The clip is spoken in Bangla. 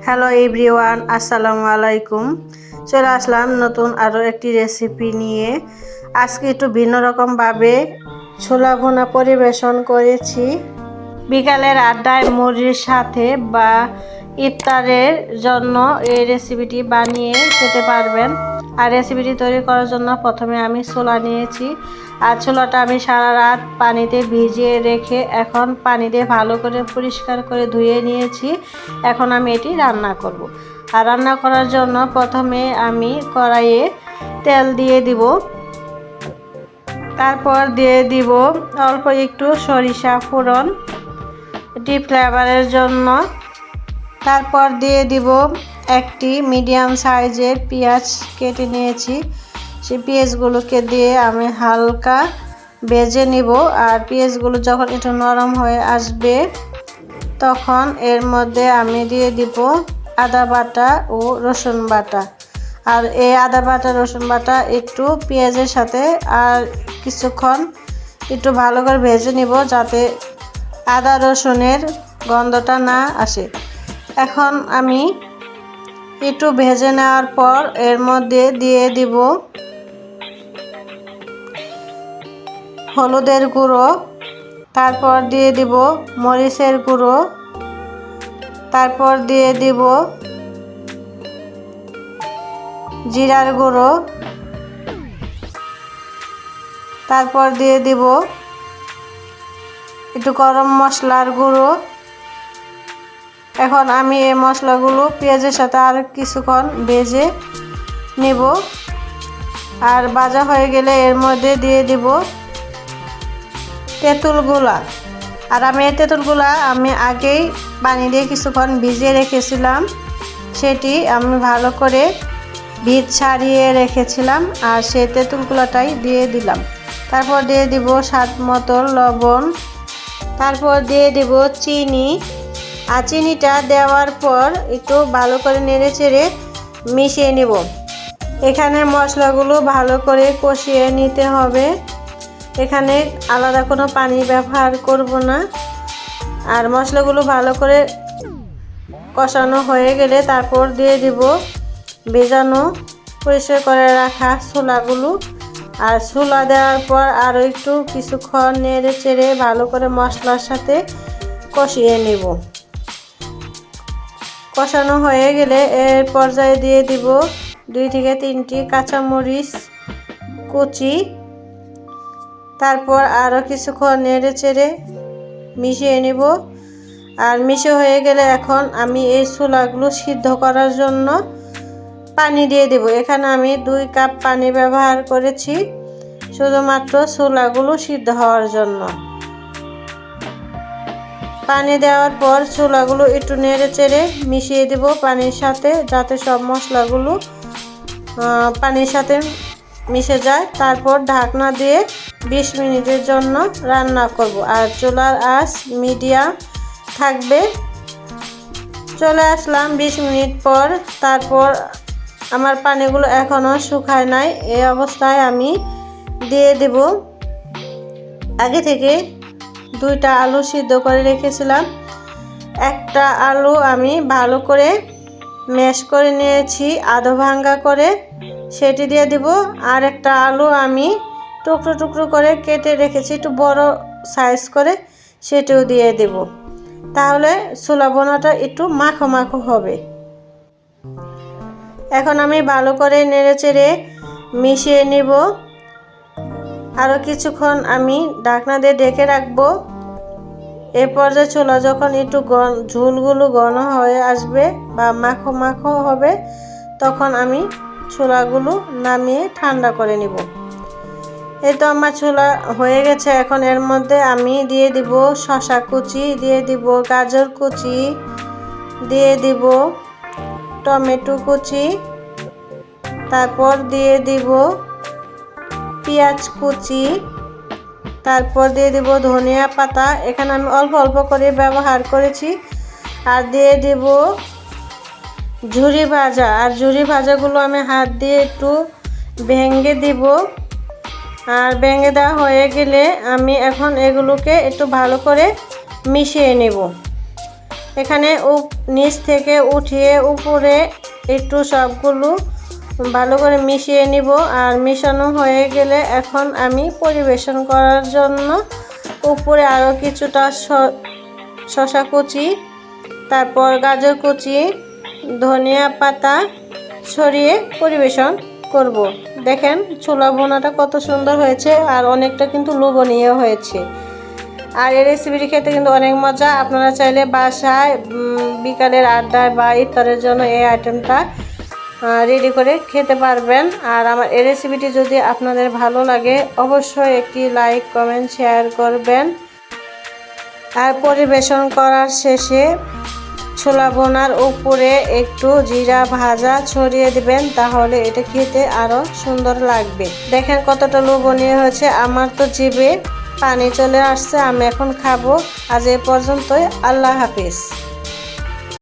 হ্যালো এভরিওয়ান, আসসালামু আলাইকুম। চলে আসলাম নতুন আরও একটি রেসিপি নিয়ে। আজকে একটু ভিন্ন রকমভাবে ছোলা ভুনা পরিবেশন করেছি। বিকালের আড্ডায় মুড়ির সাথে বা ইফতারের জন্য এই রেসিপিটি বানিয়ে খেতে পারবেন। আর রেসিপিটি তৈরি করার জন্য প্রথমে আমি ছোলা নিয়েছি। আর ছোলাটা আমি সারা রাত পানিতে ভিজিয়ে রেখে এখন পানি দিয়ে ভালো করে পরিষ্কার করে ধুয়ে নিয়েছি। এখন আমি এটি রান্না করব। আর রান্না করার জন্য প্রথমে আমি কড়াইয়ে তেল দিয়ে দিব, তারপর দিয়ে দিব অল্প একটু সরিষা ফোড়ন ডিপ ফ্লেভারের জন্য। তারপর দিয়ে দিব একটি মিডিয়াম সাইজের পেঁয়াজ কেটে নিয়েছি। সেই পেঁয়াজগুলোকে দিয়ে আমি হালকা ভেজে নিব। আর পেঁয়াজগুলো যখন একটু নরম হয়ে আসবে তখন এর মধ্যে আমি দিয়ে দিব আদা বাটা ও রসুন বাটা। আর এই আদা বাটা রসুন বাটা একটু পেঁয়াজের সাথে আর কিছুক্ষণ একটু ভালো করে ভেজে নিব, যাতে আদা রসুনের গন্ধটা না আসে। এখন আমি একটু ভেজে নেওয়ার পর এর মধ্যে দিয়ে দিব হলুদের গুঁড়ো, তারপর দিয়ে দিব মরিচের গুঁড়ো, তারপর দিয়ে দিব জিরার গুঁড়ো, তারপর দিয়ে দিব একটু গরম মশলার গুঁড়ো। এখন আমি এই মশলাগুলো পেঁয়াজের সাথে আর কিছুক্ষণ ভেজে নেব। আর ভাজা হয়ে গেলে এর মধ্যে দিয়ে দিব তেঁতুলগুলা। আর আমি এই তেঁতুলগুলা আমি আগেই পানি দিয়ে কিছুক্ষণ ভিজিয়ে রেখেছিলাম, সেটি আমি ভালো করে ভিজ ছাড়িয়ে রেখেছিলাম। আর সেই তেঁতুলগুলাটাই দিয়ে দিলাম। তারপর দিয়ে দিব স্বাদ মতো লবণ, তারপর দিয়ে দিব চিনি। আর চিনিটা দেওয়ার পর একটু ভালো করে নেড়ে চেড়ে মিশিয়ে নেব। এখানে মশলাগুলো ভালো করে কষিয়ে নিতে হবে। এখানে আলাদা কোনো পানি ব্যবহার করব না। আর মশলাগুলো ভালো করে কষানো হয়ে গেলে তারপর দিয়ে দিব ভেজানো পরিষ্কার করে রাখা ছোলাগুলো। আর ছোলা দেওয়ার পর আরও একটু কিছুক্ষণ নেড়ে চেড়ে ভালো করে মশলার সাথে কষিয়ে নেব। কষানো হয়ে গেলে এর পর্যায়ে দিয়ে দিব 2 থেকে 3টি কাঁচামরিচ কুচি। তারপর আরও কিছুক্ষণ নেড়ে চেড়ে মিশিয়ে নেব। আর মিশে হয়ে গেলে এখন আমি এই ছোলাগুলো সিদ্ধ করার জন্য পানি দিয়ে দেব। এখানে আমি 2 কাপ পানি ব্যবহার করেছি শুধুমাত্র ছোলাগুলো সিদ্ধ হওয়ার জন্য। পানি দেওয়ার পর ছোলাগুলো একটু নেড়ে চেড়ে মিশিয়ে দেব পানির সাথে, যাতে সব মশলাগুলো পানির সাথে মিশে যায়। তারপর ঢাকনা দিয়ে 20 মিনিটের জন্য রান্না করব। আর চুলার আঁচ মিডিয়াম থাকবে। চলে আসলাম 20 মিনিট পর। তারপর আমার পানিগুলো এখনও শুকায় নাই। এই অবস্থায় আমি দিয়ে দেব আগে থেকে 2টা আলু সিদ্ধ করে রেখেছিলাম। একটা আলু আমি ভালো করে ম্যাশ করে নিয়েছি আধা ভাঙ্গা করে, সেটি দিয়ে দিব। আর একটা আলু আমি টুকরো টুকরো করে কেটে রেখেছি একটু বড় সাইজ করে, সেটিও দিয়ে দেব। তাহলে ছোলা ভুনাটা একটু মাখো মাখো হবে। এখন আমি ভালো করে নেড়েচেড়ে মিশিয়ে নেব। আরও কিছুক্ষণ আমি ঢাকনা দিয়ে ঢেকে রাখবো। এ পর্যায়ে ছোলা যখন একটু ঝোলগুলো ঘন হয়ে আসবে বা মাখো মাখো হবে, তখন আমি ছোলাগুলো নামিয়ে ঠান্ডা করে নিব। এই তো আমার ছোলা হয়ে গেছে। এখন এর মধ্যে আমি দিয়ে দিব শসা কুচি, দিয়ে দিব গাজর কুচি, দিয়ে দিব টমেটো কুচি, তারপর দিয়ে দিব পেঁয়াজ কুচি, তারপর দিয়ে দিব ধনিয়া পাতা। এখানে আমি অল্প অল্প করে ব্যবহার করেছি। আর দিয়ে দিব ঝুরি ভাজা। আর ঝুরি ভাজাগুলো আমি হাত দিয়ে একটু ভেঙে দিব। আর ভেঙে দেওয়া হয়ে গেলে আমি এখন এগুলোকে একটু ভালো করে মিশিয়ে নেব। এখানে নিচ থেকে উঠিয়ে উপরে একটু সবগুলো ভালো করে মিশিয়ে নিব। আর মিশানো হয়ে গেলে এখন আমি পরিবেশন করার জন্য উপরে আরও কিছুটা শসা কুচি, তারপর গাজর কুচি, ধনিয়া পাতা ছড়িয়ে পরিবেশন করব। দেখেন ছোলা ভুনাটা কত সুন্দর হয়েছে আর অনেকটা কিন্তু লোভনীয় হয়েছে। আর এই রেসিপিটি খেতে কিন্তু অনেক মজা। আপনারা চাইলে বাসায় বিকালের আড্ডায় বা ইফতারের জন্য এই আইটেমটা রেডি করে খেতে পারবেন। আর আমার এই রেসিপিটি যদি আপনাদের ভালো লাগে অবশ্যই একটি লাইক, কমেন্ট, শেয়ার করবেন। আর পরিবেশন করার শেষে ছোলা ভুনার উপরে একটু জিরা ভাজা ছড়িয়ে দিবেন, তাহলে এটা খেতে আরও সুন্দর লাগবে। দেখেন কতটা লোভনীয় হয়েছে, আমার তো জিভে পানি চলে আসছে। আমি এখন খাবো। আজ এ পর্যন্তই। আল্লাহ হাফিজ।